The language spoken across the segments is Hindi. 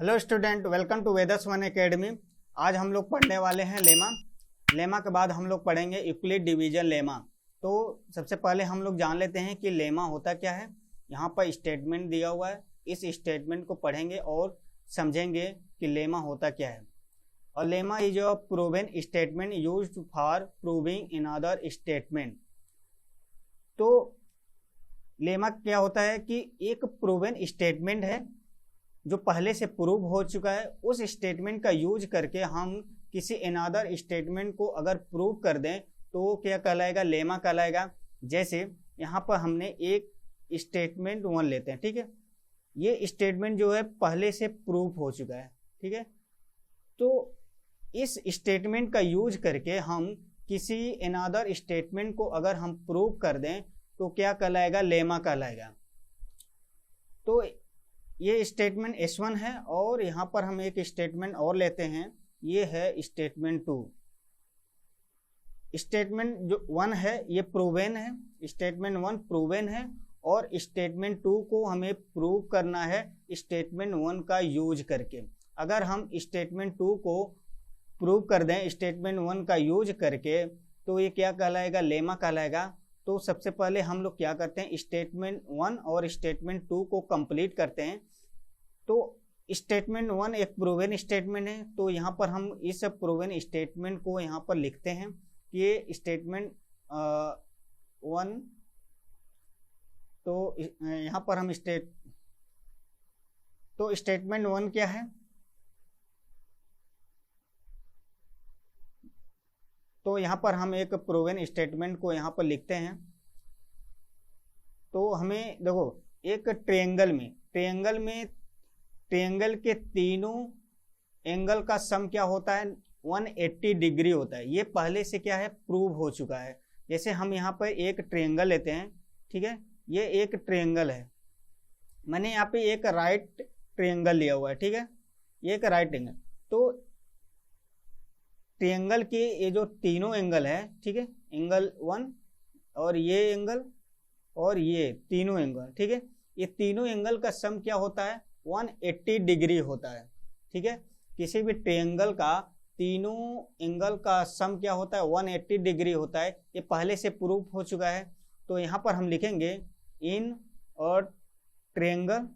Hello student, welcome to Vedas one academy. आज हम लोग पढ़ने वाले हैं लेमा। लेमा के बाद हम लोग पढ़ेंगे यूक्लिड डिवीजन लेमा। तो सबसे पहले हम लोग जान लेते हैं कि लेमा होता क्या है। यहाँ पर स्टेटमेंट दिया हुआ है, इस स्टेटमेंट को पढ़ेंगे और समझेंगे कि लेमा होता क्या है। और lemma is a proven statement used for proving another statement. तो लेमा क्या होता है कि एक प्रूवन स्टेटमेंट है जो पहले से प्रूव हो चुका है। उस स्टेटमेंट का यूज करके हम किसी अनदर स्टेटमेंट को अगर प्रूव कर दें तो क्या कहलाएगा, लेमा कहलाएगा। जैसे यहाँ पर हमने एक स्टेटमेंट 1 लेते हैं, ठीक है। ये स्टेटमेंट जो है पहले से प्रूव हो चुका है, ठीक है। तो इस स्टेटमेंट का यूज करके हम किसी अनदर स्टेटमेंट को अगर हम प्रूव कर दें तो क्या कहलाएगा, लेमा कहलाएगा। तो ये स्टेटमेंट S1 है और यहाँ पर हम एक स्टेटमेंट और लेते हैं, ये है स्टेटमेंट 2। स्टेटमेंट जो 1 है ये प्रूवन है, स्टेटमेंट 1 प्रूवन है और स्टेटमेंट 2 को हमें प्रूव करना है स्टेटमेंट 1 का यूज करके। अगर हम स्टेटमेंट 2 को प्रूव कर दें स्टेटमेंट 1 का यूज करके तो ये क्या कहलाएगा, लेमा कहलाएगा। तो सबसे पहले हम लोग क्या करते हैं, स्टेटमेंट 1 और स्टेटमेंट 2 को कंप्लीट करते हैं। तो स्टेटमेंट 1 एक प्रूवन स्टेटमेंट है, तो यहाँ पर हम इस प्रूवन स्टेटमेंट को यहाँ पर लिखते हैं कि ये स्टेटमेंट 1। तो यहाँ पर हम स्टेटमेंट 1 क्या है, तो यहाँ पर हम एक प्रूवन स्टेटमेंट को यहाँ पर लिखते हैं। तो हमें देखो, एक ट्रायंगल के तीनों एंगल का सम क्या होता है, 180 डिग्री होता है। ये पहले से क्या है, प्रूव हो चुका है। जैसे हम यहाँ पर एक ट्रायंगल लेते हैं, ठीक है। ये एक ट्रायंगल है, मैंने यहाँ पे एक राइट ट्रायंगल लिया हुआ है, ठीक है। ये एक राइट एंगल, तो ट्रायंगल के ये जो तीनों एंगल है, ठीक है, एंगल 1 और ये एंगल और ये तीनों एंगल, ठीक है, ये तीनों एंगल का सम क्या होता है, 180 डिग्री होता है, ठीक है। किसी भी ट्रायंगल का तीनों एंगल का सम क्या होता है, 180 डिग्री होता है। ये पहले से प्रूफ हो चुका है। तो यहाँ पर हम लिखेंगे in a triangle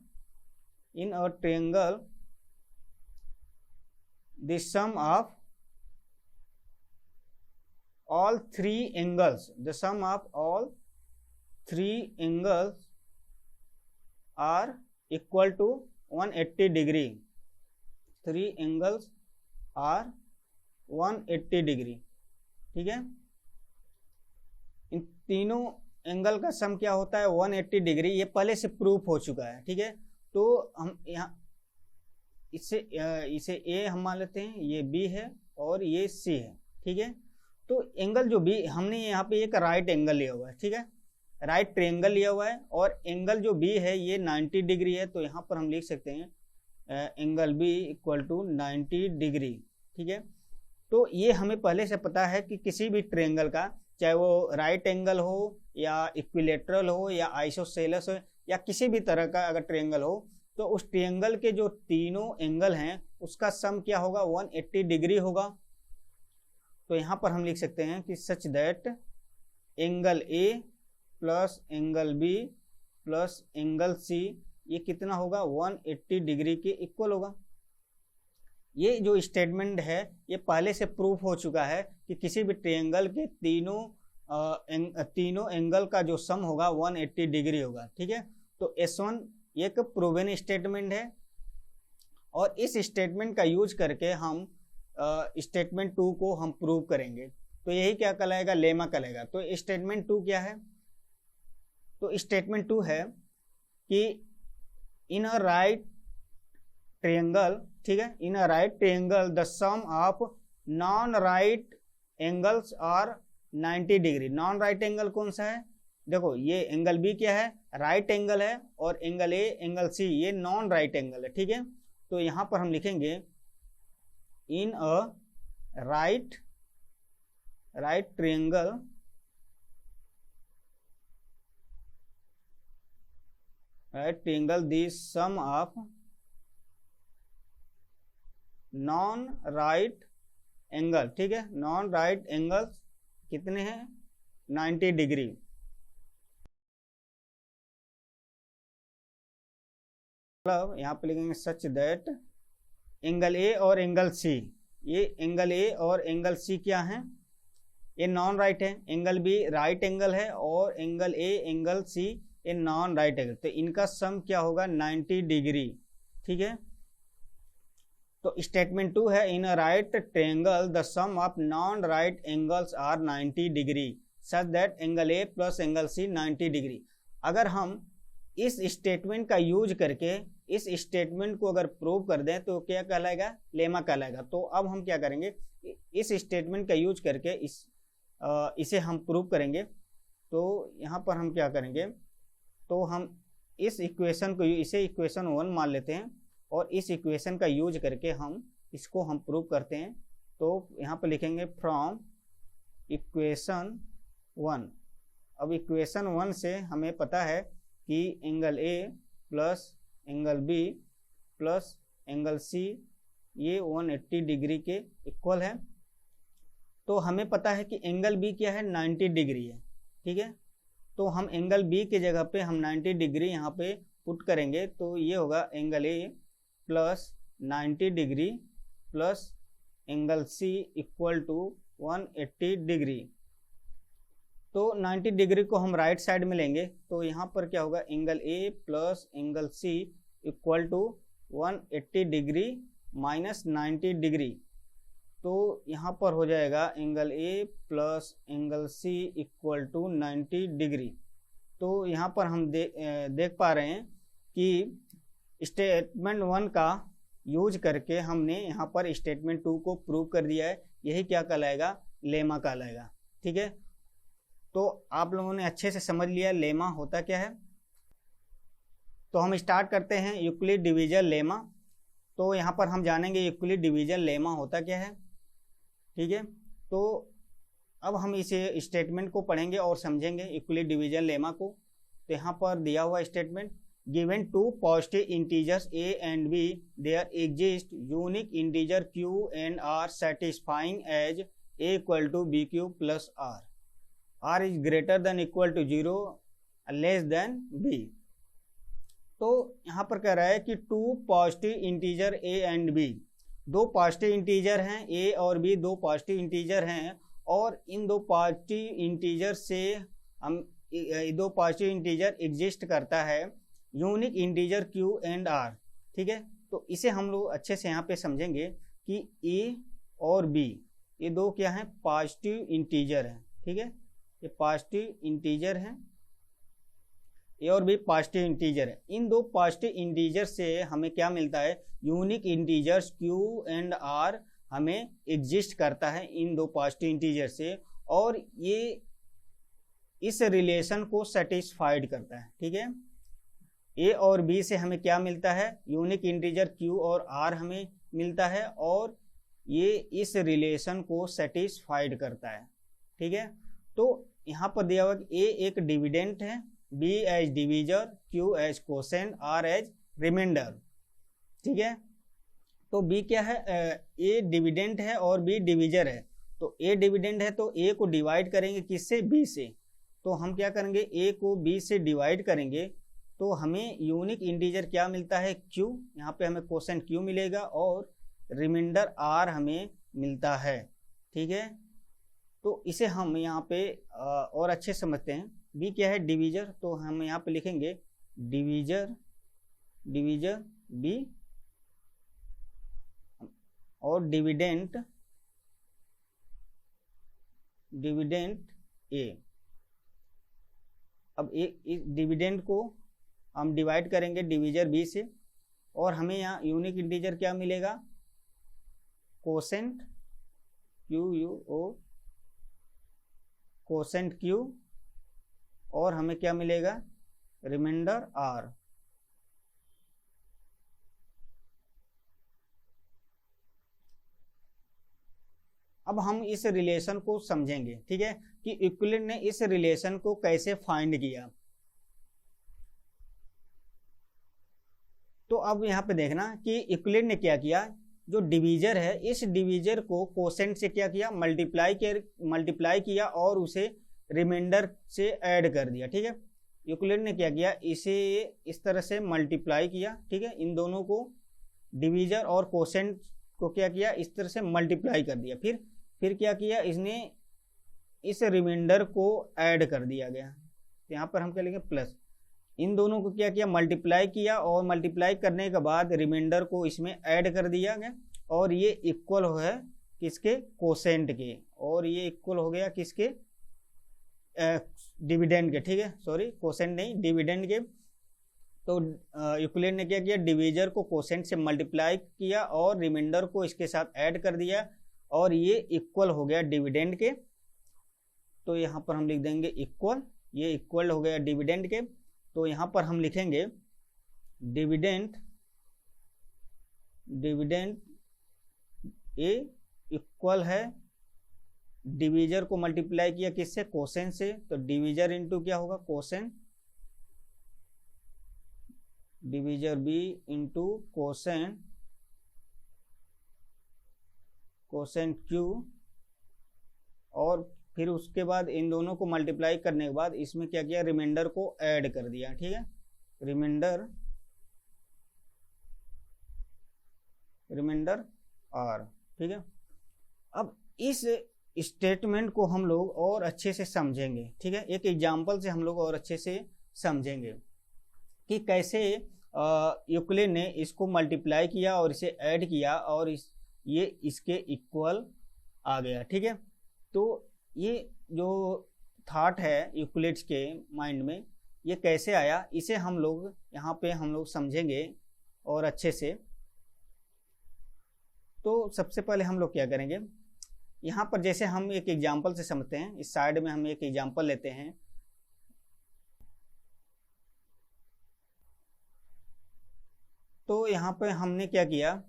the sum of all three angles, the sum of all three angles are equal to 180 degree. Three angles are 180 degree, ठीक है। इन तीनों एंगल का सम क्या होता है, 180 डिग्री। ये पहले से प्रूफ हो चुका है, ठीक है। तो हम यहाँ इसे ए हम मान लेते हैं, ये बी है और ये सी है, ठीक है। तो एंगल जो भी हमने यहाँ पे एक राइट एंगल लिया हुआ है, ठीक है, राइट ट्रायंगल लिया हुआ है और एंगल जो बी है ये 90 डिग्री है। तो यहाँ पर हम लिख सकते हैं angle B equal to 90 degree, ठीक है। तो ये हमें पहले से पता है कि किसी भी ट्रायंगल का, चाहे वो राइट एंगल हो या इक्विलेटरल हो या आइसोसेलेस हो या किसी भी तरह का अगर ट्रायंगल हो, तो उस ट्रायंगल के जो तीनों एंगल हैं उसका सम क्या होगा, 180 डिग्री होगा। तो यहाँ पर हम लिख सकते हैं कि such that angle A plus angle B plus angle C ये कितना होगा, 180 डिग्री के इक्वल होगा। ये जो स्टेटमेंट है ये पहले से प्रूफ हो चुका है कि किसी भी ट्रायंगल के तीनों एंगल का जो सम होगा 180 डिग्री होगा, ठीक है। तो S1 एक प्रूवन स्टेटमेंट है और इस स्टेटमेंट का यूज करके हम स्टेटमेंट 2 को हम प्रूव करेंगे। तो यही क्या कहलाएगा, लेमा कहलाएगा। तो स्टेटमेंट 2 क्या है, तो स्टेटमेंट 2 है कि इन अ राइट ट्रायंगल, ठीक है, in a right triangle the sum of non right angles are 90 degree. Non right angle कौन सा है, देखो ये एंगल बी क्या है, राइट एंगल है और एंगल ए एंगल सी ये नॉन राइट एंगल है, ठीक है। तो यहाँ पर हम लिखेंगे in a right triangle the sum of non right angle, ठीक है, नॉन राइट एंगल्स कितने हैं 90 डिग्री। मतलब यहाँ पे लिखेंगे सच दैट एंगल ए और एंगल सी, ये एंगल ए और एंगल सी क्या है, ये नॉन राइट है, एंगल बी राइट एंगल है और एंगल ए एंगल सी ये नॉन राइट एंगल, तो इनका सम क्या होगा 90 डिग्री, ठीक है। तो स्टेटमेंट 2 है in a right triangle the sum of non right angles are 90 degree such that angle A plus angle c 90 degree. अगर हम इस स्टेटमेंट का यूज करके इस स्टेटमेंट को अगर प्रूव कर दें तो क्या कहलाएगा, लेमा कहलाएगा। तो अब हम क्या करेंगे, इस स्टेटमेंट का यूज करके इसे हम प्रूव करेंगे। तो यहाँ पर हम क्या करेंगे, तो हम इस इक्वेशन को, इसे इक्वेशन 1 मान लेते हैं और इस इक्वेशन का यूज करके हम इसको हम प्रूव करते हैं। तो यहाँ पर लिखेंगे फ्रॉम इक्वेशन 1। अब इक्वेशन 1 से हमें पता है कि एंगल ए plus angle B plus angle C ये 180 डिग्री के इक्वल है। तो हमें पता है कि एंगल बी क्या है 90 डिग्री है, ठीक है। तो हम एंगल बी के जगह पे हम 90 डिग्री यहाँ पे पुट करेंगे, तो ये होगा angle A plus 90 degree plus angle C equal to 180 degree. तो 90 डिग्री को हम राइट साइड में लेंगे, तो यहाँ पर क्या होगा angle A plus angle C equal to 180 degree minus 90 degree. तो यहाँ पर हो जाएगा angle A plus angle C equal to 90 degree. तो यहाँ पर हम देख पा रहे हैं कि स्टेटमेंट 1 का यूज करके हमने यहाँ पर स्टेटमेंट 2 को प्रूव कर दिया है। यही क्या कहलाएगा, लेमा कहलाएगा, ठीक है। तो आप लोगों ने अच्छे से समझ लिया लेमा होता क्या है। तो हम स्टार्ट करते हैं यूक्लिड डिवीजन लेमा। तो यहाँ पर हम जानेंगे यूक्लिड डिवीजन लेमा होता क्या है, ठीक है। तो अब हम इसे स्टेटमेंट को पढ़ेंगे और समझेंगे यूक्लिड डिवीजन लेमा को। तो यहाँ पर दिया हुआ statement, given two positive integers a and b there exist unique integer q and r satisfying as a equal to bq plus r is greater than equal to 0 less than b। तो यहाँ पर कह रहा है कि two positive integer a and b, दो पॉजिटिव इंटीजर हैं a और b, दो पॉजिटिव इंटीजर हैं और इन दो पॉजिटिव इंटीजर से हम दो पॉजिटिव इंटीजर एग्जिस्ट करता है unique integer q and r, ठीक है। तो इसे हम लोग अच्छे से यहाँ पे समझेंगे कि a और b ये दो क्या हैं, पॉजिटिव इंटीजर हैं, ठीक है। ये पॉजिटिव इंटीजर हैं, ए और बी पॉजिटिव इंटीजर है। इन दो पॉजिटिव इंटीजर से हमें क्या मिलता है, unique integers q and r हमें एग्जिस्ट करता है इन दो पॉजिटिव इंटीजर से, और ये इस रिलेशन को सेटिस्फाइड करता है, ठीक है। ए और बी से हमें क्या मिलता है, यूनिक इंटीजर q और r हमें मिलता है और ये इस रिलेशन को सेटिस्फाइड करता है, ठीक है। तो यहाँ पर दिया हुआ कि a एक डिविडेंट है, b as divisor, q as quotient, r as remainder, ठीक है। तो b क्या है, a डिविडेंट है और b डिविजर है। तो a डिविडेंट है तो a को डिवाइड करेंगे किससे, b से। तो हम क्या करेंगे, a को b से डिवाइड करेंगे तो हमें यूनिक इंटीजर क्या मिलता है, q, यहाँ पे हमें कोसेंट q मिलेगा और रिमाइंडर r हमें मिलता है, ठीक है। तो इसे हम यहाँ पे और अच्छे समझते हैं। b क्या है, डिवीजर, तो हम यहाँ पे लिखेंगे डिवीजर b और डिविडेंट a। अब इस डिविडेंड को हम डिवाइड करेंगे डिवीजर b से और हमें यहाँ यूनिक इंटीजर क्या मिलेगा, कोसेंट कोसेंट q और हमें क्या मिलेगा, रिमाइंडर r। अब हम इस रिलेशन को समझेंगे, ठीक है, कि यूक्लिड ने इस रिलेशन को कैसे फाइंड किया। तो अब यहाँ पे देखना कि यूक्लिड ने क्या किया, जो डिवीजर है, इस डिवीजर को कोसेंट से क्या किया, मल्टीप्लाई किया और उसे रिमाइंडर से ऐड कर दिया। ठीक है, यूक्लिड ने क्या किया, इसे इस तरह से मल्टीप्लाई किया। ठीक है, इन दोनों को डिवीजर और कोसेंट को क्या किया, इस तरह से मल्टीप्लाई कर दिया। फिर क्या किया, इसने इस रिमाइंडर को ऐड कर दिया गया। तो यहाँ पर हम क्या लिखेंगे, प्लस। इन दोनों को क्या किया, मल्टीप्लाई किया और मल्टीप्लाई करने के बाद रिमाइंडर को इसमें ऐड कर दिया गया और ये इक्वल है किसके, कोसेंट के, और ये इक्वल हो गया किसके, डिविडेंड के। ठीक है, सॉरी कोसेंट नहीं, डिविडेंड के। तो यूक्लिड ने क्या किया, डिवीजर को कोसेंट से मल्टीप्लाई किया और रिमाइंडर को इसके साथ ऐड कर दिया और ये इक्वल हो गया डिविडेंड के। तो यहाँ पर हम लिख देंगे इक्वल, ये इक्वल हो गया डिविडेंड के। तो यहाँ पर हम लिखेंगे डिविडेंड ए इक्वल है, डिवीजर को मल्टीप्लाई किया किससे, कोसेंट से, तो डिवीजर इनटू क्या होगा, quotient, divisor B into quotient Q, और फिर उसके बाद इन दोनों को मल्टीप्लाई करने के बाद इसमें क्या किया, रिमाइंडर को ऐड कर दिया। ठीक है, रिमाइंडर आर। ठीक है, अब इस स्टेटमेंट को हम लोग और अच्छे से समझेंगे। ठीक है, एक एग्जांपल से हम लोग और अच्छे से समझेंगे कि कैसे यूक्लिड ने इसको मल्टीप्लाई किया और इसे ऐड किया और ये इसके इक्वल आ गया। ठीक है, तो ये जो थॉट है यूक्लिड के माइंड में, ये कैसे आया, इसे हम लोग यहाँ पे हम लोग समझेंगे और अच्छे से। तो सबसे पहले हम लोग क्या करेंगे, यहाँ पर जैसे हम एक एग्जांपल से समझते हैं, इस साइड में हम एक एग्जांपल लेते हैं। तो यहाँ पे हमने क्या किया,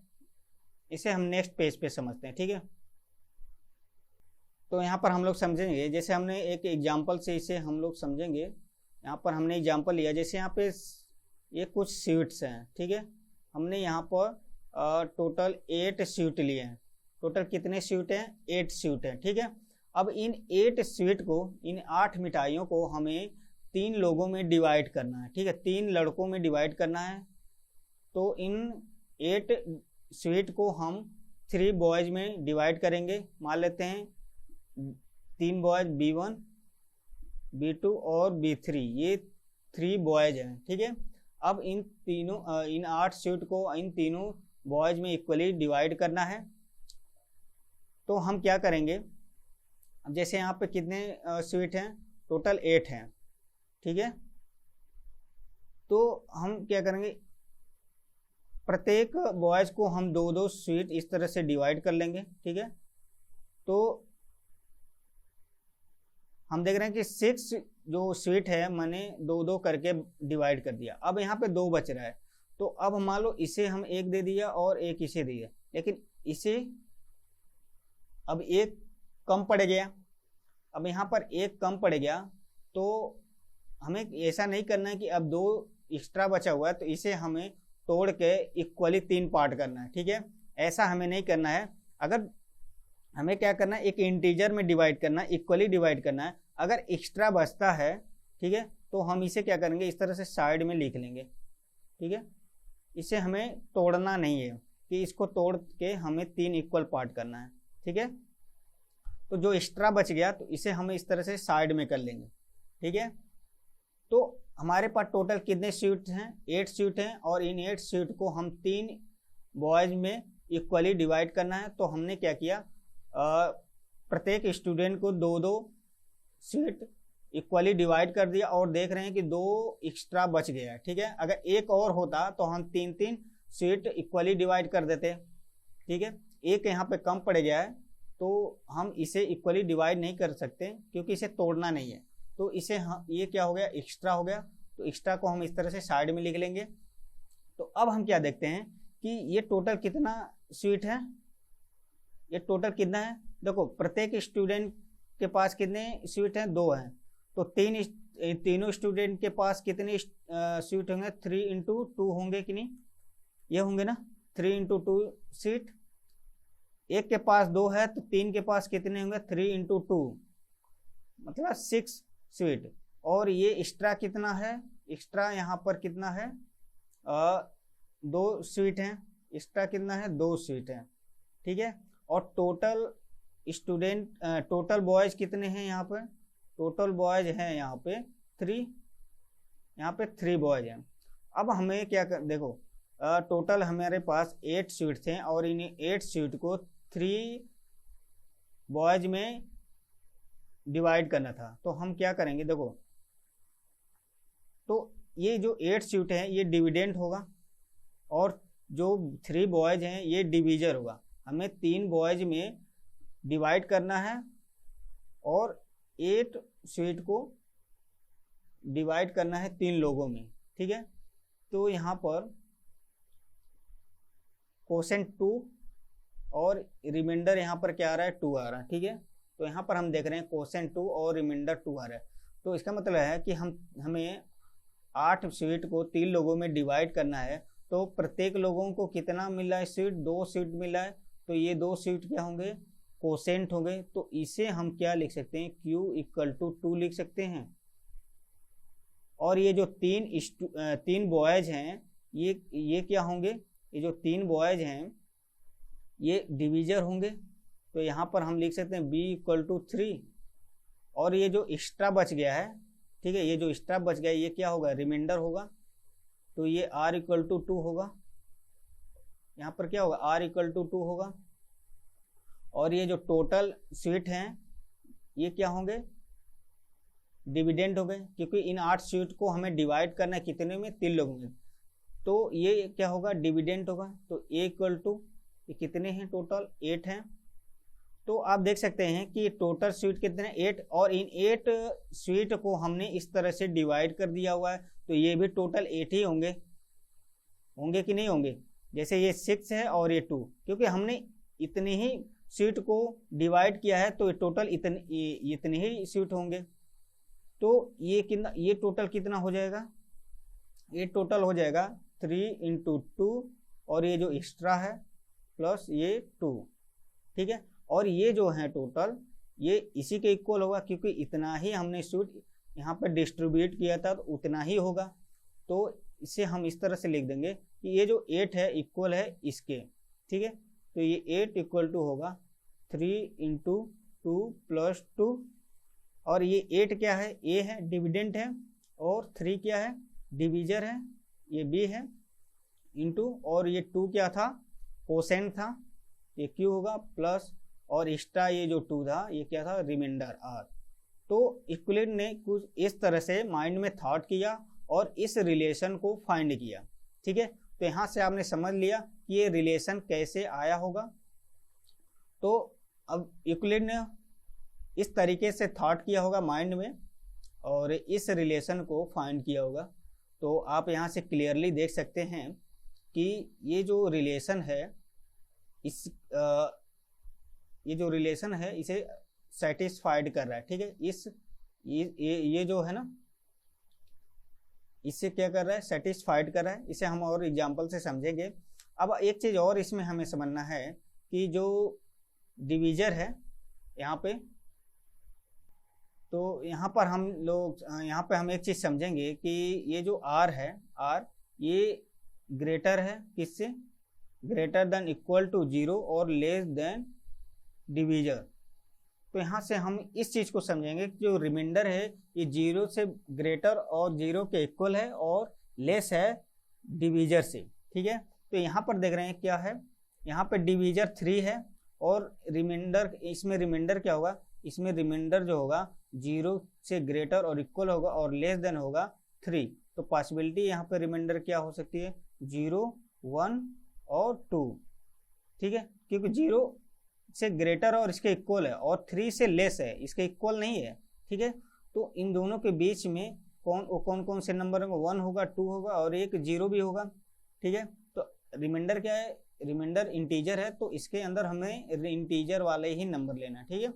इसे हम नेक्स्ट पेज पे समझते हैं। ठीक है, तो यहाँ पर हम लोग समझेंगे, जैसे हमने एक एग्जांपल से इसे हम लोग समझेंगे। यहाँ पर हमने एग्जांपल लिया, जैसे यहाँ पे ये कुछ शीट्स हैं। ठीक है, हमने यहाँ पर टोटल 8 शीट लिए हैं। टोटल कितने शीट हैं, 8 शीट हैं। ठीक है, अब इन 8 शीट को, इन 8 मिठाइयों को हमें 3 लोगों में डिवाइड करना है। ठीक है, 3 लड़कों में डिवाइड करना है। तो इन 8 शीट को हम 3 बॉयज में डिवाइड करेंगे। मान लेते हैं 3 बॉयज B1, B2 और B3, ये 3 बॉयज हैं। ठीक है, अब इन 8 शीट को इन तीनों बॉयज में इक्वली डिवाइड करना है। तो हम क्या करेंगे, अब जैसे यहाँ पे कितने शीट हैं, टोटल 8 हैं। ठीक है, तो हम क्या करेंगे, प्रत्येक बॉयज को हम 2-2 शीट इस तरह से डिवाइड कर लेंगे। ठीक है, तो हम देख रहे हैं कि 6 जो शीट है मैंने 2-2 करके डिवाइड कर दिया। अब यहाँ पे 2 बच रहा है, तो अब मान लो इसे हम 1 दे दिया और 1 इसे दिया, लेकिन इसे अब 1 कम पड़ गया। अब यहाँ पर 1 कम पड़ गया, तो हमें ऐसा नहीं करना है कि अब 2 एक्स्ट्रा बचा हुआ है तो इसे हमें तोड़ के इक्वली 3 पार्ट करना है। ठीक है, ऐसा हमें नहीं करना है। अगर हमें क्या करना है, एक इंटीजर में डिवाइड करना है, इक्वली डिवाइड करना है। अगर एक्स्ट्रा बचता है, ठीक है, तो हम इसे क्या करेंगे, इस तरह से साइड में लिख लेंगे। ठीक है, इसे हमें तोड़ना नहीं है कि इसको तोड़ के हमें 3 इक्वल पार्ट करना है। ठीक है, तो जो एक्स्ट्रा बच गया तो इसे हम इस तरह से साइड में कर लेंगे। ठीक है, तो हमारे पास टोटल कितने शीट हैं, 8 शीट हैं, और इन 8 शीट को हम 3 बॉयज में इक्वली डिवाइड करना है। तो हमने क्या किया, प्रत्येक स्टूडेंट को 2-2 शीट इक्वली डिवाइड कर दिया और देख रहे हैं कि 2 एक्स्ट्रा बच गया है। ठीक है, अगर 1 और होता तो हम 3-3 शीट इक्वली डिवाइड कर देते। ठीक है, 1 यहाँ पे कम पड़ गया है तो हम इसे इक्वली डिवाइड नहीं कर सकते क्योंकि इसे तोड़ना नहीं है। तो इसे ये क्या हो गया, एक्स्ट्रा हो गया। तो एक्स्ट्रा को हम इस तरह से साइड में लिख लेंगे। तो अब हम क्या देखते हैं कि ये टोटल कितना शीट है, ये टोटल कितना है। देखो प्रत्येक स्टूडेंट के पास कितने शीट हैं, 2 हैं। तो तीनों स्टूडेंट के पास कितने शीट होंगे, 3 × 2 होंगे कि नहीं, ये होंगे ना, 3 × 2 शीट। एक के पास 2 है तो 3 के पास कितने होंगे, 3 × 2 मतलब 6 स्वीट। और ये एक्स्ट्रा कितना है, एक्स्ट्रा यहाँ पर कितना है, 2 स्वीट हैं, एक्स्ट्रा कितना है, 2 स्वीट हैं, ठीक है। और टोटल स्टूडेंट, टोटल बॉयज कितने हैं यहाँ पर, टोटल बॉयज हैं यहाँ पे 3, यहाँ पे 3 बॉयज हैं। अब हमें क्या कर, देखो टोटल हमारे पास 8 स्वीट थे और इन 8 स्वीट को 3 बॉयज में डिवाइड करना था। तो हम क्या करेंगे, देखो तो ये जो 8 स्वीट है ये डिविडेंड होगा और जो 3 बॉयज हैं ये डिवीजर होगा। हमें 3 बॉयज में डिवाइड करना है और 8 स्वीट को डिवाइड करना है 3 लोगों में, ठीक है। तो यहाँ पर कोसेंट 2 और रिमाइंडर यहाँ पर क्या आ रहा है, 2 आ रहा है, ठीक है। तो यहाँ पर हम देख रहे हैं कोसेंट 2 और रिमाइंडर 2 आ रहा है। तो इसका मतलब है कि हमें 8 स्वीट को 3 लोगों में डिवाइड करना है। तो प्रत्येक लोगों को कितना मिला है स्वीट, 2 स्वीट मिला है। तो ये 2 स्वीट क्या होंगे, कोसेंट होंगे। तो इसे हम क्या लिख सकते हैं, Q = 2 लिख सकते हैं। और ये जो 3 बॉयज हैं ये क्या होंगे, ये जो 3 बॉयज हैं ये डिवीजर होंगे। तो यहाँ पर हम लिख सकते हैं B = 3। और ये जो एक्स्ट्रा बच गया है, ठीक है, ये जो एक्स्ट्रा बच गया है ये क्या होगा, रिमाइंडर होगा। तो ये R = 2 होगा, यहाँ पर क्या होगा, R = 2 होगा। और ये जो टोटल स्वीट हैं ये क्या होंगे, डिविडेंड हो गए, क्योंकि इन 8 स्वीट को हमें डिवाइड करना है कितने में, 3 लोगों में। तो ये क्या होगा, डिविडेंड होगा। तो A = ये कितने हैं, टोटल 8 हैं। तो आप देख सकते हैं कि टोटल स्वीट कितने हैं, 8। और इन 8 स्वीट को हमने इस तरह से डिवाइड कर दिया हुआ है। तो ये भी टोटल 8 ही होंगे, होंगे कि नहीं होंगे। जैसे ये 6 है और ये 2, क्योंकि हमने इतने ही स्वीट को डिवाइड किया है तो टोटल इतने ही स्वीट होंगे। तो ये टोटल कितना हो जाएगा, ये टोटल हो जाएगा 3 × 2 और ये जो एक्स्ट्रा है प्लस ये 2, ठीक है। और ये जो है टोटल ये इसी के इक्वल होगा, क्योंकि इतना ही हमने स्वीट यहाँ पर डिस्ट्रीब्यूट किया था तो उतना ही होगा। तो इसे हम इस तरह से लिख देंगे कि ये जो 8 है इक्वल है इसके, ठीक है। तो ये 8 = होगा 3 × 2 + 2। और ये 8 क्या है, A है, डिविडेंड है। और 3 क्या है, डिवीजर है, ये B है, इंटू और ये 2 क्या था, कोसेंट था, ये Q होगा, प्लस और एक्स्ट्रा ये जो 2 था ये क्या था, रिमाइंडर R। तो यूक्लिड ने कुछ इस तरह से माइंड में थॉट किया और इस रिलेशन को फाइंड किया, ठीक है। तो यहाँ से आपने समझ लिया कि ये रिलेशन कैसे आया होगा। तो अब यूक्लिड ने इस तरीके से थॉट किया होगा माइंड में और इस रिलेशन को फाइंड किया होगा। तो आप यहाँ से क्लियरली देख सकते हैं कि ये जो रिलेशन है ये जो रिलेशन है इसे सेटिस्फाइड कर रहा है, ठीक है। ये जो है ना, इससे क्या कर रहा है, सेटिस्फाइड कर रहा है। इसे हम और एग्जांपल से समझेंगे। अब एक चीज और इसमें हमें समझना है कि जो डिवीजर है यहाँ पे, तो यहाँ पर हम एक चीज समझेंगे कि ये जो R है, R ये ग्रेटर है किससे, ग्रेटर देन इक्वल टू 0 और लेस देन डिवीजर। तो यहाँ से हम इस चीज को समझेंगे कि जो रिमाइंडर है ये 0 से ग्रेटर और 0 के इक्वल है और लेस है डिवीजर से, ठीक है। तो यहाँ पर देख रहे हैं क्या है, यहाँ पे डिवीजर 3 है और रिमाइंडर, इसमें रिमाइंडर क्या होगा, इसमें रिमाइंडर जो होगा 0 से ग्रेटर और इक्वल होगा और लेस देन होगा 3। तो पॉसिबिलिटी यहाँ पे रिमाइंडर क्या हो सकती है, 0, 1 और 2, ठीक है। क्योंकि 0 से ग्रेटर और इसके इक्वल है और 3 से लेस है, इसके इक्वल नहीं है, ठीक है। तो इन दोनों के बीच में कौन से नंबर होंगे, 1 होगा, 2 होगा और एक 0 भी होगा, ठीक है। तो रिमाइंडर क्या है, रिमाइंडर इंटीजर है, तो इसके अंदर हमें इंटीजर वाले ही नंबर लेना है, ठीक है।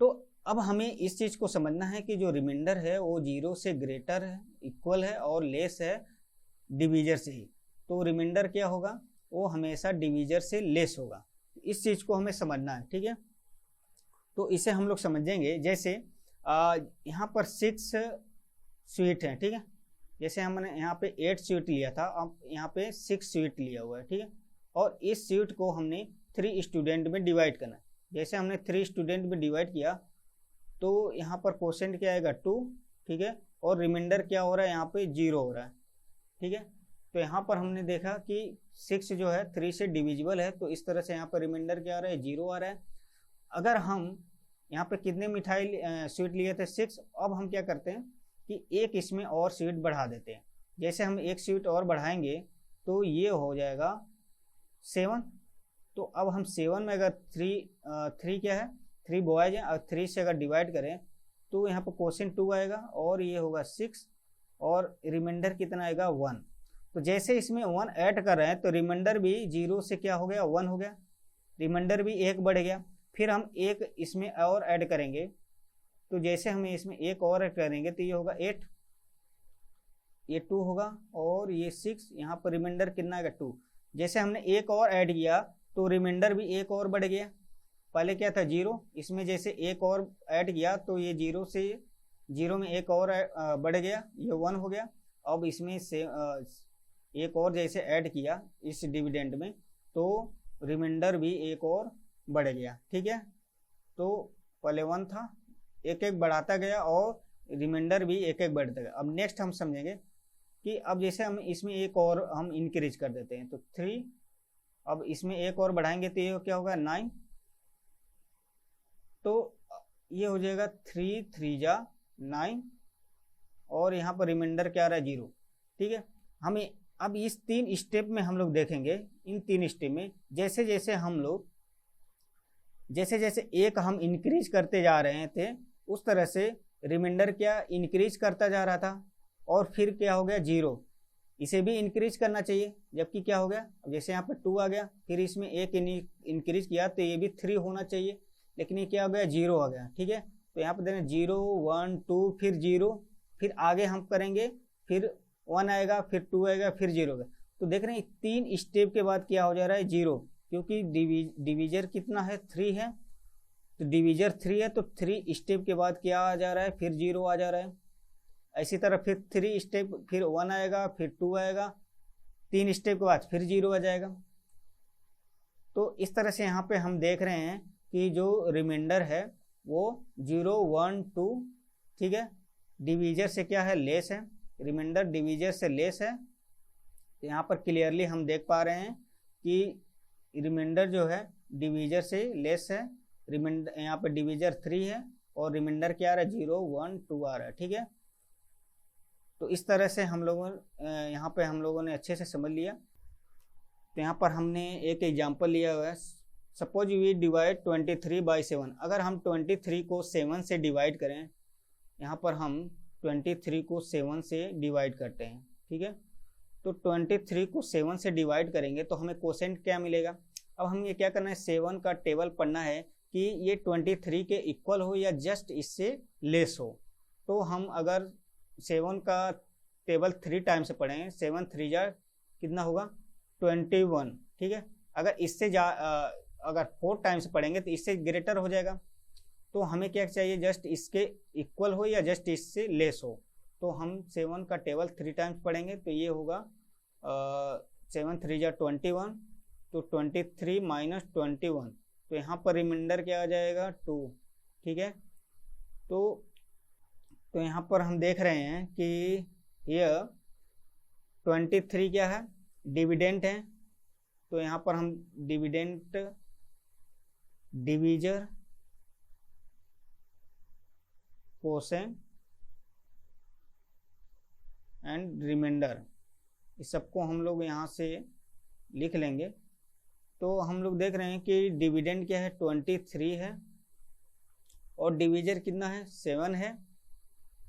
तो अब हमें इस चीज को समझना है कि जो रिमाइंडर है वो 0 से ग्रेटर है, इक्वल है और लेस है डिवीजर से ही। तो रिमाइंडर क्या होगा, वो हमेशा डिवीजर से लेस होगा। इस चीज को हमें समझना है, ठीक है। तो इसे हम लोग समझेंगे, जैसे यहाँ पर 6 स्वीट है, ठीक है। जैसे हमने यहाँ पे 8 स्वीट लिया था, अब यहाँ पे 6 स्वीट लिया हुआ है, ठीक है। और इस स्वीट को हमने 3 स्टूडेंट में डिवाइड करना है। जैसे हमने 3 स्टूडेंट में डिवाइड किया तो यहाँ पर क्वोशेंट क्या आएगा 2, ठीक है। और रिमाइंडर क्या हो रहा है, यहाँ पे 0 हो रहा है, ठीक है। तो यहाँ पर हमने देखा कि 6 जो है 3 से डिविजिबल है, तो इस तरह से यहाँ पर रिमाइंडर क्या आ रहा है, 0 आ रहा है। अगर हम यहाँ पे कितने मिठाई स्वीट लिए थे, 6, अब हम क्या करते हैं कि एक इसमें और स्वीट बढ़ा देते हैं। जैसे हम एक स्वीट और बढ़ाएंगे तो ये हो जाएगा 7। तो अब हम 7 में अगर 3 क्या है, 3 बॉयज हैं, और 3 से अगर डिवाइड करें तो यहाँ पर क्वोशेंट 2 आएगा और ये होगा 6 और रिमाइंडर कितना आएगा 1। तो जैसे इसमें 1 ऐड कर रहे हैं तो रिमाइंडर भी 0 से क्या हो गया, 1 हो गया, रिमाइंडर भी 1 बढ़ गया। फिर हम एक इसमें और ऐड करेंगे, तो जैसे हम इसमें एक और ऐड करेंगे तो ये होगा 8, ये 2 होगा और ये 6, यहाँ पर रिमाइंडर कितना आएगा 2। जैसे हमने एक और ऐड किया तो रिमाइंडर भी एक और बढ़ गया। पहले क्या था 0, इसमें जैसे एक और ऐड किया तो ये 0 से 0 में एक और बढ़ गया, ये 1 हो गया। अब इसमें से एक और जैसे ऐड किया इस डिविडेंड में तो रिमाइंडर भी एक और बढ़ गया, ठीक है। तो पहले 1 था, एक एक बढ़ाता गया और रिमाइंडर भी एक एक बढ़ता गया। अब नेक्स्ट हम समझेंगे कि अब जैसे हम इसमें एक और हम इंक्रीज कर देते हैं तो 3, अब इसमें एक और बढ़ाएंगे तो ये क्या होगा 9, तो ये हो जाएगा 3 3 जा 9 और यहाँ पर रिमाइंडर क्या आ रहा है 0, ठीक है। हमें अब इस 3 स्टेप में हम लोग देखेंगे, इन 3 स्टेप में जैसे जैसे हम लोग जैसे एक हम इंक्रीज करते जा रहे थे उस तरह से रिमाइंडर क्या इंक्रीज करता जा रहा था और फिर क्या हो गया 0, इसे भी इंक्रीज करना चाहिए, जबकि क्या हो गया, अब जैसे यहाँ पे 2 आ गया, फिर इसमें एक इंक्रीज किया तो ये भी 3 होना चाहिए, लेकिन ये क्या हो गया 0 आ गया, ठीक है। तो यहाँ पे देना 0 1 2 फिर 0, फिर आगे हम करेंगे फिर 1 आएगा, फिर 2 आएगा, फिर 0 आएगा। तो देख रहे हैं 3 स्टेप के बाद क्या हो जा रहा है 0, क्योंकि डिवीजर कितना है 3 है, तो डिवीजर 3 है तो 3 स्टेप के बाद क्या आ जा रहा है, फिर 0 आ जा रहा है। इसी तरह फिर 3 स्टेप, फिर 1 आएगा, फिर 2 आएगा, 3 स्टेप के बाद फिर 0 आ जाएगा। तो इस तरह से यहाँ पे हम देख रहे हैं कि जो रिमाइंडर है वो 0 1 2, ठीक है, डिवीजर से क्या है लेस है, रिमाइंडर डिवीजर से लेस है। तो यहाँ पर क्लियरली हम देख पा रहे हैं कि रिमाइंडर जो है डिवीजर से लेस है, रिमाइंडर यहाँ पर डिवीजर 3 है और रिमाइंडर क्या आ रहा है 0 1 2 आ रहा है, ठीक है। तो इस तरह से हम लोगों यहाँ पे हम लोगों ने अच्छे से समझ लिया। तो यहाँ पर हमने एक एग्जांपल लिया हुआ है, सपोज वी डिवाइड 23 बाई 7। अगर हम 23 को 7 से डिवाइड करें, यहाँ पर हम 23 को 7 से डिवाइड करते हैं, ठीक है। तो 23 को 7 से डिवाइड करेंगे तो हमें क्वोशेंट क्या मिलेगा। अब हमें ये क्या करना है, 7 का टेबल पढ़ना है कि ये 23 के इक्वल हो या जस्ट इससे लेस हो। तो हम अगर 7 का टेबल 3 टाइम से पढ़ें, 7 3 जा कितना होगा 21, ठीक है। अगर इससे अगर 4 टाइम से पढ़ेंगे तो इससे ग्रेटर हो जाएगा। तो हमें क्या चाहिए, जस्ट इसके इक्वल हो या जस्ट इससे लेस हो। तो हम 7 का टेबल 3 टाइम्स पढ़ेंगे तो ये होगा 7 3 जा 21, तो 23 माइनस 21, तो यहाँ पर रिमाइंडर क्या आ जाएगा 2, ठीक है। तो यहाँ पर हम देख रहे हैं कि यह 23 क्या है, डिविडेंट है। तो यहाँ पर हम dividend divisor quotient and remainder, इस सबको हम लोग यहाँ से लिख लेंगे। तो हम लोग देख रहे हैं कि डिविडेंड क्या है 23 है और डिवीजर कितना है 7 है,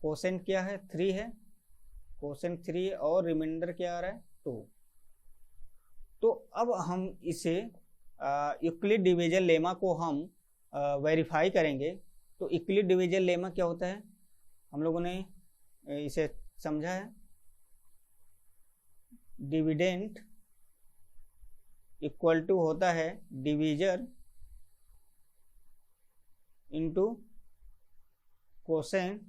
क्वोशेंट क्या है 3 है, क्वोशेंट 3 और रिमाइंडर क्या आ रहा है 2। तो अब हम इसे यूक्लिड डिवीजन लेमा को हम वेरीफाई करेंगे। तो यूक्लिड डिवीजन लेमा क्या होता है, हम लोगों ने इसे समझा है। डिविडेंड इक्वल टू होता है divisor into quotient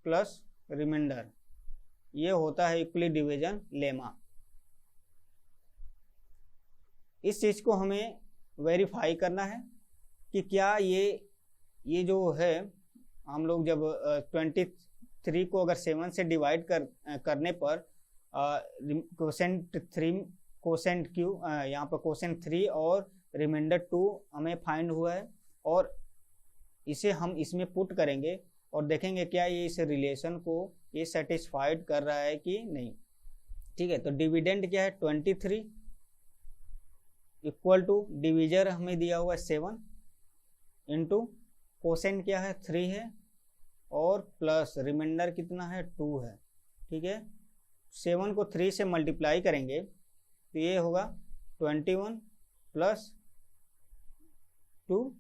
plus remainder, ये होता है यूक्लिड डिवीजन लेमा। इस चीज को हमें वेरीफाई करना है कि क्या ये जो है, हम लोग जब 23 को अगर 7 से डिवाइड करने पर कोसेंट क्यू यहाँ पर कोसेंट 3 और रिमाइंडर 2 हमें फाइंड हुआ है, और इसे हम इसमें पुट करेंगे और देखेंगे क्या ये इस रिलेशन को ये सेटिस्फाइड कर रहा है कि नहीं। ठीक है, तो डिविडेंड क्या है 23 इक्वल टू डिवीजर हमें दिया हुआ है 7 इंटू कोसेंट क्या है 3 है और प्लस रिमाइंडर कितना है 2 है। ठीक है, 7 को 3 से मल्टीप्लाई करेंगे तो ये होगा 21 प्लस 2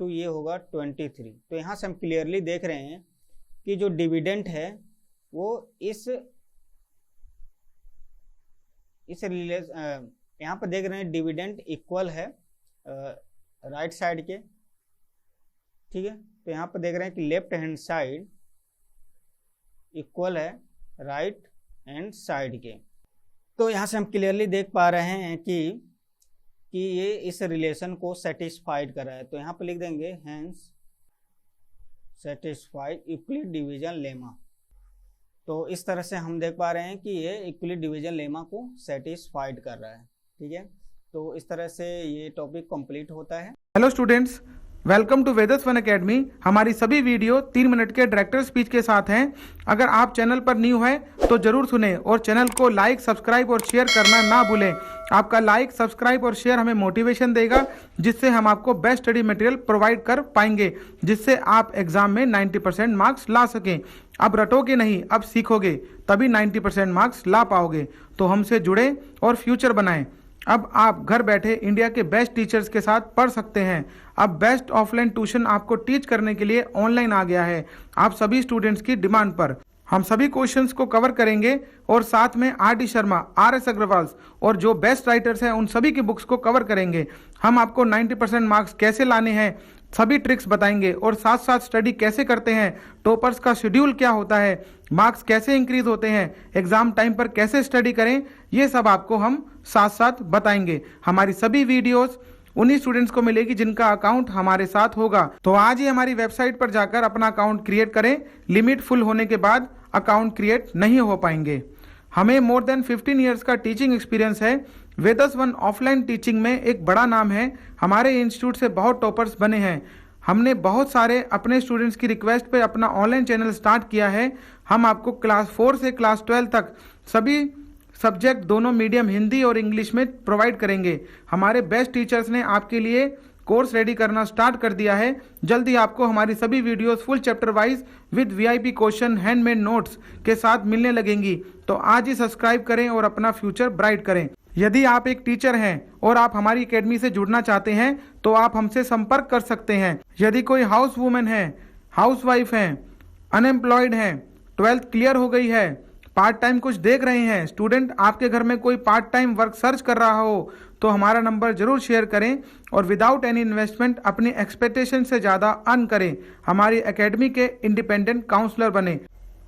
ये होगा 23। तो यहाँ से हम क्लियरली देख रहे हैं कि जो डिविडेंड है वो इस यहाँ पर देख रहे हैं डिविडेंड इक्वल है राइट साइड के। ठीक है, तो यहाँ पर देख रहे हैं कि लेफ्ट हैंड साइड इक्वल है राइट हैंड साइड के। तो यहाँ से हम क्लियरली देख पा रहे हैं कि ये इस रिलेशन को सेटिस्फाइड कर रहा है। तो यहाँ पर लिख देंगे hence satisfied Euclid division lemma. तो इस तरह से हम देख पा रहे हैं कि ये यूक्लिड डिवीजन लेमा को सेटिस्फाइड कर रहा है। ठीक है, तो इस तरह से ये टॉपिक कंप्लीट होता है। Hello students, welcome to Vedas one academy. हमारी सभी वीडियो 3 मिनट के डायरेक्टर स्पीच के साथ हैं। अगर आप चैनल पर न्यू हैं तो जरूर सुने और चैनल को लाइक, सब्सक्राइब और शेयर करना ना भूलें। आपका लाइक, सब्सक्राइब और शेयर हमें मोटिवेशन देगा, जिससे हम आपको बेस्ट स्टडी मटेरियल प्रोवाइड कर पाएंगे, जिससे आप एग्जाम में 90% मार्क्स ला सकें। अब रटोगे नहीं, अब सीखोगे, तभी 90% मार्क्स ला पाओगे। तो हमसे जुड़े और फ्यूचर बनाएं। अब आप घर बैठे इंडिया के बेस्ट टीचर्स के साथ पढ़ सकते हैं। अब बेस्ट ऑफलाइन ट्यूशन आपको टीच करने के लिए ऑनलाइन आ गया है, आप सभी स्टूडेंट्स की डिमांड पर। हम सभी क्वेश्चंस को कवर करेंगे और साथ में RD शर्मा, RS अग्रवाल और जो बेस्ट राइटर्स हैं उन सभी की बुक्स को कवर करेंगे। हम आपको 90% मार्क्स कैसे लाने हैं सभी ट्रिक्स बताएंगे, और साथ साथ स्टडी कैसे करते हैं, टॉपर्स का शेड्यूल क्या होता है, मार्क्स कैसे इंक्रीज होते हैं, एग्जाम टाइम पर कैसे स्टडी करें, ये सब आपको हम साथ साथ बताएंगे। हमारी सभी वीडियोस उन्हीं स्टूडेंट्स को मिलेगी जिनका अकाउंट हमारे साथ होगा। तो आज ही हमारी वेबसाइट पर जाकर अपना अकाउंट क्रिएट करें। लिमिट फुल होने के बाद अकाउंट क्रिएट नहीं हो पाएंगे। हमें मोर देन 15 ईयर्स का टीचिंग एक्सपीरियंस है। वेदस वन ऑफलाइन टीचिंग में एक बड़ा नाम है। हमारे इंस्टीट्यूट से बहुत टॉपर्स बने हैं। हमने बहुत सारे अपने स्टूडेंट्स की रिक्वेस्ट पे अपना ऑनलाइन चैनल स्टार्ट किया है। हम आपको क्लास 4 से क्लास 12 तक सभी सब्जेक्ट दोनों मीडियम हिंदी और इंग्लिश में प्रोवाइड करेंगे। हमारे बेस्ट टीचर्स ने आपके लिए कोर्स रेडी करना स्टार्ट कर दिया है। जल्दी आपको हमारी सभी videos full chapter wise with VIP question, handmade notes के साथ मिलने लगेंगी। तो आज ही सब्सक्राइब करें और अपना फ्यूचर ब्राइट करें। यदि आप एक टीचर हैं और आप हमारी एकेडमी से जुड़ना चाहते हैं तो आप हमसे संपर्क कर सकते हैं। यदि कोई हाउस वुमेन है, हाउस वाइफ है, अनएम्प्लॉयड है, 12th क्लियर हो गई है, पार्ट टाइम कुछ देख रहे हैं, स्टूडेंट आपके घर में कोई पार्ट टाइम वर्क सर्च कर रहा हो, तो हमारा नंबर जरूर शेयर करें और विदाउट एनी इन्वेस्टमेंट अपनी एक्सपेक्टेशन से ज़्यादा अर्न करें। हमारी एकेडमी के इंडिपेंडेंट काउंसलर बने।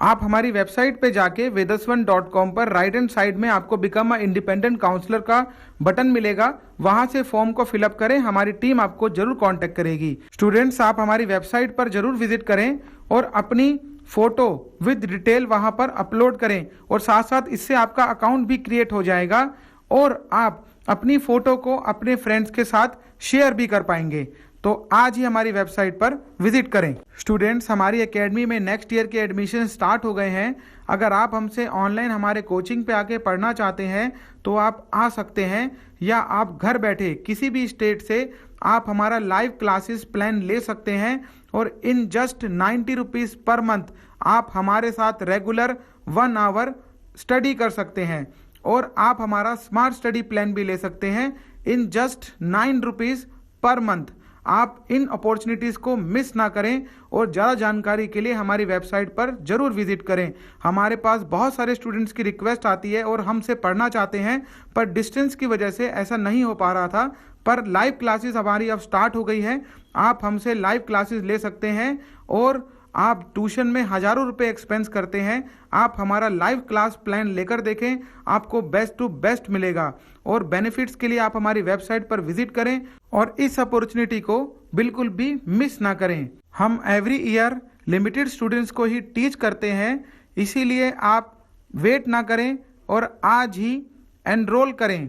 आप हमारी वेबसाइट पे जाके vedaswan.com पर राइट हैंड साइड में आपको बिकम अ इंडिपेंडेंट काउंसलर का बटन मिलेगा। वहां से फॉर्म को फिलअप करें, हमारी टीम आपको जरूर कांटेक्ट करेगी। स्टूडेंट्स, आप हमारी वेबसाइट पर जरूर विजिट करें और अपनी फोटो विद डिटेल वहां पर अपलोड करें, और साथ साथ इससे आपका अकाउंट भी क्रिएट हो जाएगा और आप अपनी फोटो को अपने फ्रेंड्स के साथ शेयर भी कर पाएंगे। तो आज ही हमारी वेबसाइट पर विजिट करें। स्टूडेंट्स, हमारी एकेडमी में नेक्स्ट ईयर के एडमिशन स्टार्ट हो गए हैं। अगर आप हमसे ऑनलाइन हमारे कोचिंग पे आके पढ़ना चाहते हैं तो आप आ सकते हैं, या आप घर बैठे किसी भी स्टेट से आप हमारा लाइव क्लासेस प्लान ले सकते हैं, और in just 90 rupees per month आप हमारे साथ रेगुलर 1 आवर स्टडी कर सकते हैं, और आप हमारा स्मार्ट स्टडी प्लान भी ले सकते हैं in just 9 rupees per month. आप इन अपॉर्चुनिटीज़ को मिस ना करें और ज़्यादा जानकारी के लिए हमारी वेबसाइट पर जरूर विजिट करें। हमारे पास बहुत सारे स्टूडेंट्स की रिक्वेस्ट आती है और हमसे पढ़ना चाहते हैं, पर डिस्टेंस की वजह से ऐसा नहीं हो पा रहा था। पर लाइव क्लासेस हमारी अब स्टार्ट हो गई है। आप हमसे लाइव क्लासेस ले सकते हैं और आप ट्यूशन में हज़ारों रुपए एक्सपेंस करते हैं, आप हमारा लाइव क्लास प्लान लेकर देखें, आपको बेस्ट टू बेस्ट मिलेगा। और बेनिफिट्स के लिए आप हमारी वेबसाइट पर विजिट करें और इस अपॉर्चुनिटी को बिल्कुल भी मिस ना करें। हम एवरी ईयर लिमिटेड स्टूडेंट्स को ही टीच करते हैं, इसीलिए आप वेट ना करें और आज ही एनरोल करें।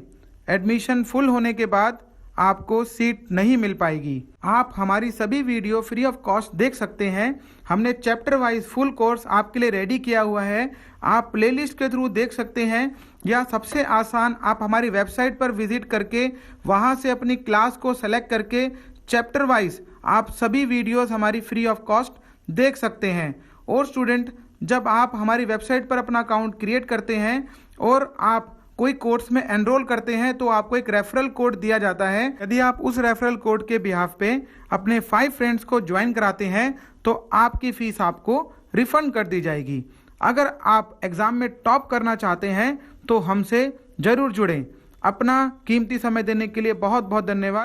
एडमिशन फुल होने के बाद आपको सीट नहीं मिल पाएगी। आप हमारी सभी वीडियो फ्री ऑफ कॉस्ट देख सकते हैं। हमने चैप्टर वाइज फुल कोर्स आपके लिए रेडी किया हुआ है, आप प्लेलिस्ट के थ्रू देख सकते हैं, या सबसे आसान आप हमारी वेबसाइट पर विजिट करके वहां से अपनी क्लास को सेलेक्ट करके चैप्टर वाइज आप सभी वीडियोस हमारी फ्री ऑफ कॉस्ट देख सकते हैं। और स्टूडेंट, जब आप हमारी वेबसाइट पर अपना अकाउंट क्रिएट करते हैं और आप कोई कोर्स में एनरोल करते हैं तो आपको एक रेफरल कोड दिया जाता है। यदि आप उस रेफरल कोड के बिहाफ पे अपने 5 फ्रेंड्स को ज्वाइन कराते हैं तो आपकी फीस आपको रिफंड कर दी जाएगी। अगर आप एग्जाम में टॉप करना चाहते हैं तो हमसे जरूर जुड़ें। अपना कीमती समय देने के लिए बहुत बहुत धन्यवाद।